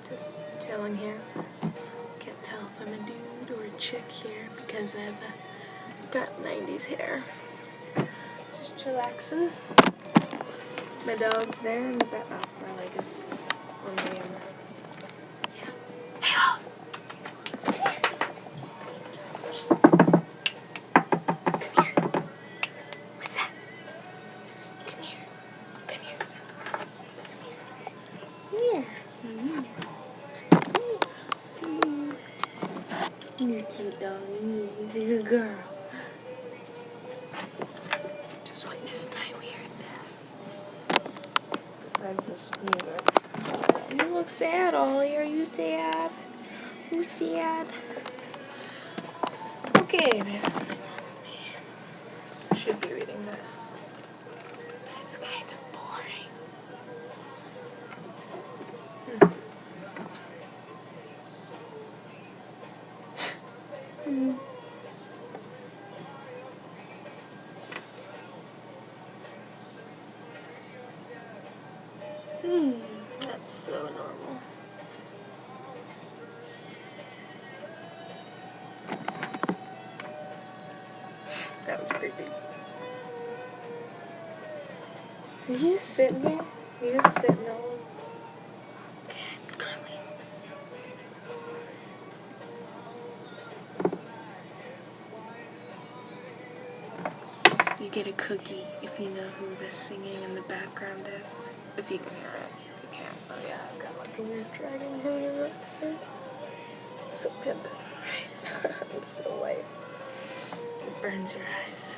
Just chilling here. Can't tell if I'm a dude or a chick here because I've got 90s hair. Just chillaxing. My dog's there in the back. Oh, my leg is on the camera. Yeah. Hey, Olive. Come here. What's that? Come here. Come here. Come here. He's a cute dog. He's a good girl. Just witness my weirdness. Besides this music. You look sad, Ollie. Are you sad? Who's sad? Okay, there's something wrong with me. I should be reading this. It's kind of boring. That's so normal. That was creepy. Are you just sitting here? You just sitting all You get a cookie if you know who the singing in the background is. If you can hear it. If you can't. Oh yeah, I've got like a weird dragon hoodie up there. So pimpin', right? It's so white. It burns your eyes.